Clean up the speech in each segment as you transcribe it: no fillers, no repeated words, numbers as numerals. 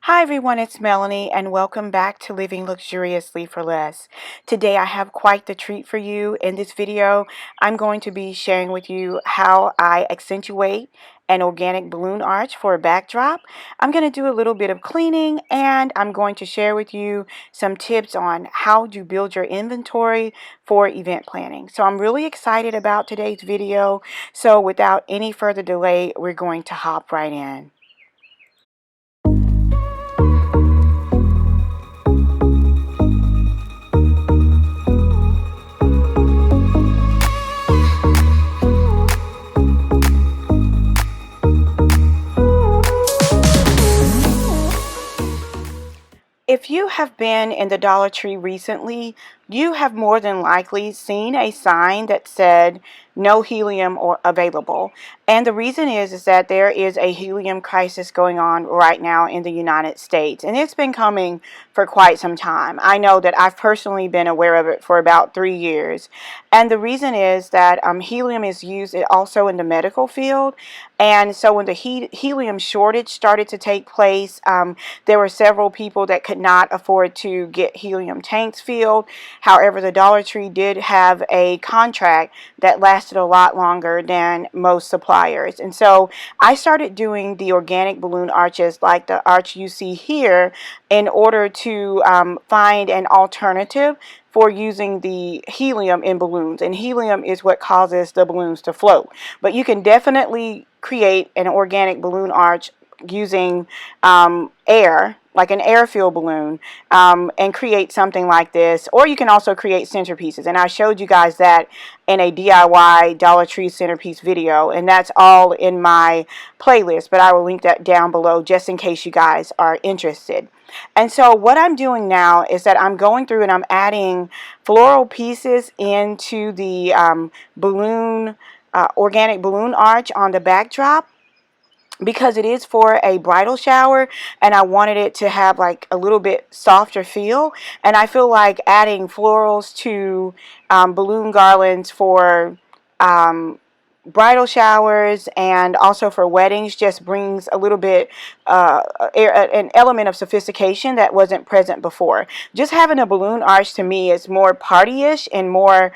Hi everyone, it's Melanie and welcome back to Living Luxuriously for Less. Today I have quite the treat for you. In this video, I'm going to be sharing with you how I accentuate an organic balloon arch for a backdrop. I'm going to do a little bit of cleaning and I'm going to share with you some tips on how to build your inventory for event planning. So I'm really excited about today's video. So without any further delay, we're going to hop right in. If you have been in the Dollar Tree recently, you have more than likely seen a sign that said no helium or available. And the reason is that there is a helium crisis going on right now in the United States. And it's been coming for quite some time. I know that I've personally been aware of it for about 3 years. And the reason is that helium is used also in the medical field. And so when the helium shortage started to take place, there were several people that could not afford to get helium tanks filled. However, the Dollar Tree did have a contract that lasted a lot longer than most suppliers. And so I started doing the organic balloon arches like the arch you see here in order to find an alternative for using the helium in balloons. And helium is what causes the balloons to float. But you can definitely create an organic balloon arch using air, like an air-filled balloon, and create something like this. Or you can also create centerpieces, and I showed you guys that in a DIY Dollar Tree centerpiece video, and that's all in my playlist, but I will link that down below just in case you guys are interested. And so what I'm doing now is that I'm going through and I'm adding floral pieces into the organic balloon arch on the backdrop, because it is for a bridal shower and I wanted it to have like a little bit softer feel. And I feel like adding florals to balloon garlands for bridal showers and also for weddings just brings a little bit an element of sophistication that wasn't present before. Just having a balloon arch to me is more party-ish and more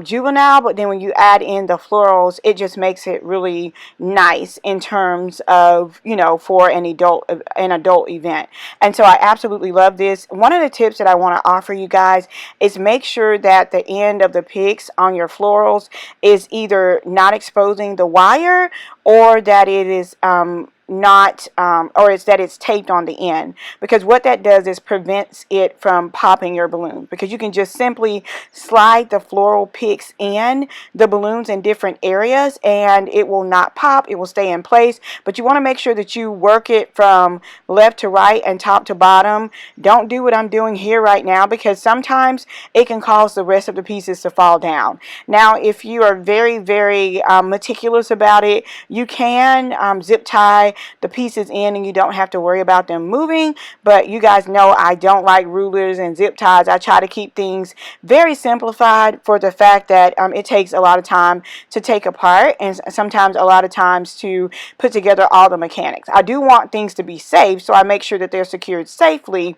juvenile, but then when you add in the florals, it just makes it really nice in terms of, you know, for an adult event. And so I absolutely love this. One of the tips that I want to offer you guys is make sure that the end of the picks on your florals is either not exposing the wire or that it is that it's taped on the end, because what that does is prevents it from popping your balloon, because you can just simply slide the floral picks in the balloons in different areas and it will not pop. It will stay in place, but you want to make sure that you work it from left to right and top to bottom. Don't do what I'm doing here right now, because sometimes it can cause the rest of the pieces to fall down. Now, if you are very, very meticulous about it, you can zip tie the pieces in and you don't have to worry about them moving. But you guys know I don't like rulers and zip ties. I try to keep things very simplified for the fact that it takes a lot of time to take apart and sometimes a lot of times to put together all the mechanics. I do want things to be safe, so I make sure that they're secured safely.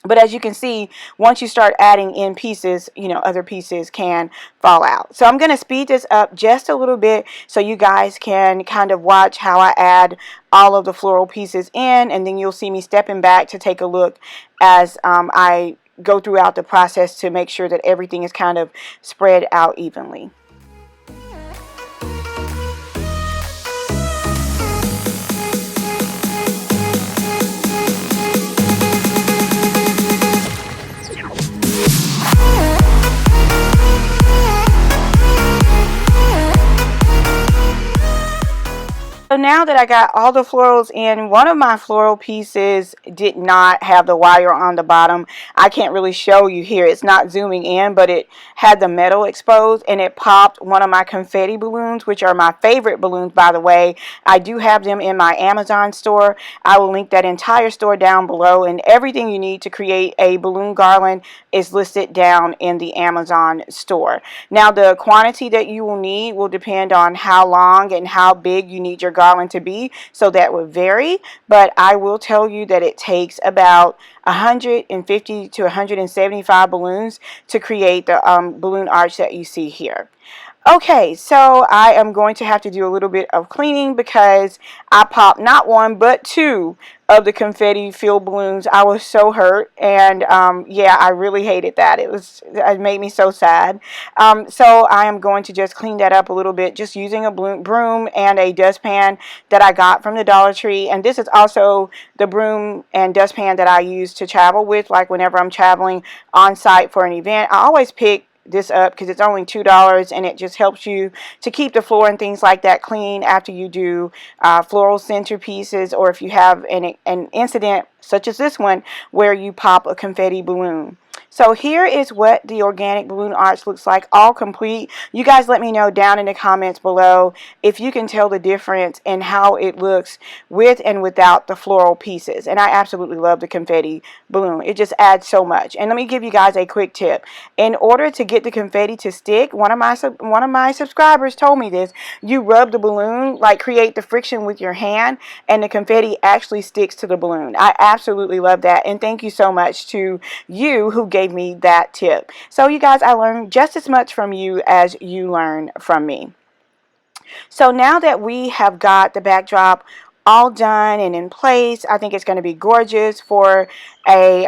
But as you can see, once you start adding in pieces, you know, other pieces can fall out. So I'm going to speed this up just a little bit so you guys can kind of watch how I add all of the floral pieces in, and then you'll see me stepping back to take a look as I go throughout the process to make sure that everything is kind of spread out evenly. So now that I got all the florals in, one of my floral pieces did not have the wire on the bottom. I can't really show you here. It's not zooming in, but it had the metal exposed and it popped one of my confetti balloons, which are my favorite balloons, by the way. I do have them in my Amazon store. I will link that entire store down below, and everything you need to create a balloon garland is listed down in the Amazon store. Now, the quantity that you will need will depend on how long and how big you need your garland garland to be, so that would vary. But I will tell you that it takes about 150 to 175 balloons to create the balloon arch that you see here. Okay, so I am going to have to do a little bit of cleaning because I popped not one but two of the confetti filled balloons. I was so hurt, and yeah, I really hated that. It made me so sad. So I am going to just clean that up a little bit, just using a broom and a dustpan that I got from the Dollar Tree. And this is also the broom and dustpan that I use to travel with, like whenever I'm traveling on site for an event. I always pick this up because it's only $2, and it just helps you to keep the floor and things like that clean after you do floral centerpieces, or if you have an incident such as this one where you pop a confetti balloon. So here is what the organic balloon arch looks like, all complete. You guys let me know down in the comments below if you can tell the difference in how it looks with and without the floral pieces. And I absolutely love the confetti balloon. It just adds so much. And let me give you guys a quick tip. In order to get the confetti to stick, one of my subscribers told me this. You rub the balloon, like create the friction with your hand, and the confetti actually sticks to the balloon. I absolutely love that, and thank you so much to you who gave me that tip. So you guys, I learned just as much from you as you learn from me. So now that we have got the backdrop all done and in place, I think it's going to be gorgeous for a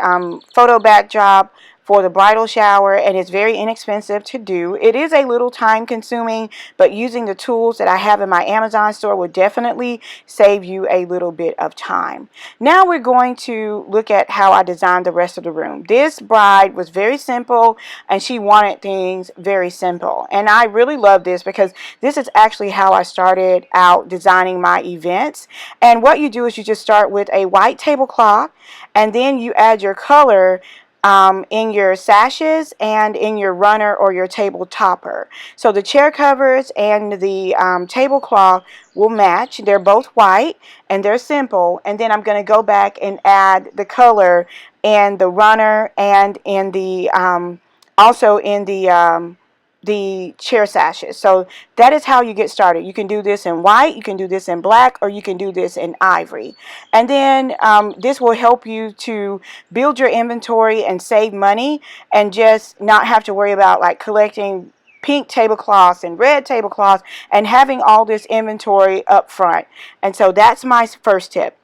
photo backdrop for the bridal shower, and it's very inexpensive to do. It is a little time consuming, but using the tools that I have in my Amazon store will definitely save you a little bit of time. Now we're going to look at how I designed the rest of the room. This bride was very simple, and she wanted things very simple, and I really love this because this is actually how I started out designing my events. And what you do is you just start with a white tablecloth, and then you add your color in your sashes and in your runner or your table topper. So the chair covers and the tablecloth will match. They're both white and they're simple. And then I'm going to go back and add the color in the runner and in the also in the chair sashes. So that is how you get started. You can do this in white, you can do this in black, or you can do this in ivory. And then this will help you to build your inventory and save money, and just not have to worry about like collecting pink tablecloths and red tablecloths and having all this inventory up front. And so that's my first tip.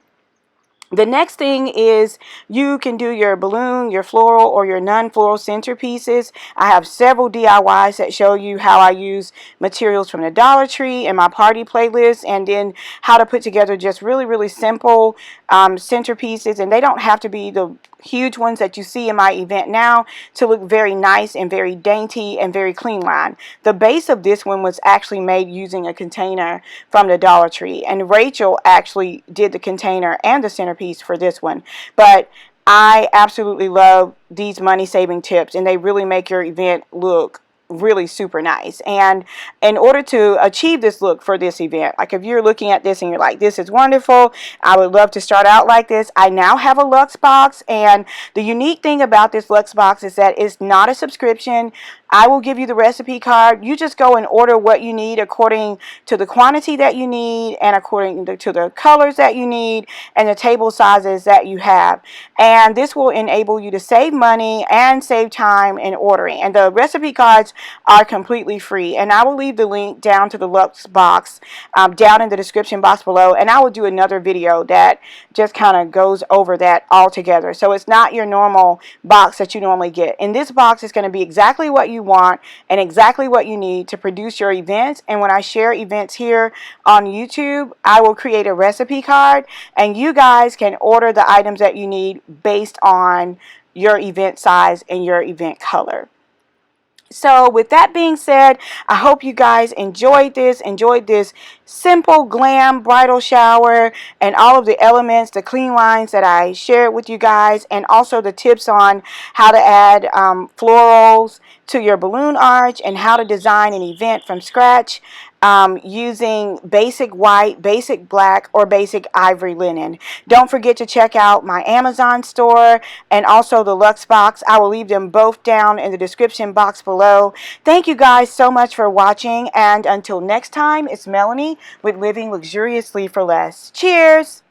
The next thing is you can do your balloon, your floral, or your non-floral centerpieces. I have several DIYs that show you how I use materials from the Dollar Tree in my party playlist, and then how to put together just really, really simple centerpieces. And they don't have to be the huge ones that you see in my event now to look very nice and very dainty and very clean line. The base of this one was actually made using a container from the Dollar Tree, and Rachel actually did the container and the centerpiece for this one. But I absolutely love these money saving tips, and they really make your event look really super nice. And in order to achieve this look for this event, like if you're looking at this and you're like, this is wonderful, I would love to start out like this, I now have a Lux Box. And the unique thing about this Lux Box is that it's not a subscription. I will give you the recipe card. You just go and order what you need according to the quantity that you need, and according to the colors that you need, and the table sizes that you have. And this will enable you to save money and save time in ordering. And the recipe cards are completely free. And I will leave the link down to the Lux Box down in the description box below. And I will do another video that just kind of goes over that all together. So it's not your normal box that you normally get. In this box, it's going to be exactly what you want and exactly what you need to produce your events. And when I share events here on YouTube, I will create a recipe card, and you guys can order the items that you need based on your event size and your event color. So with that being said, I hope you guys enjoyed this simple glam bridal shower, and all of the elements, the clean lines that I shared with you guys, and also the tips on how to add florals to your balloon arch and how to design an event from scratch. using basic white, basic black, or basic ivory linen. Don't forget to check out my Amazon store and also the Lux Box. I will leave them both down in the description box below. Thank you guys so much for watching, and until next time, it's Melanie with Living Luxuriously for Less. Cheers!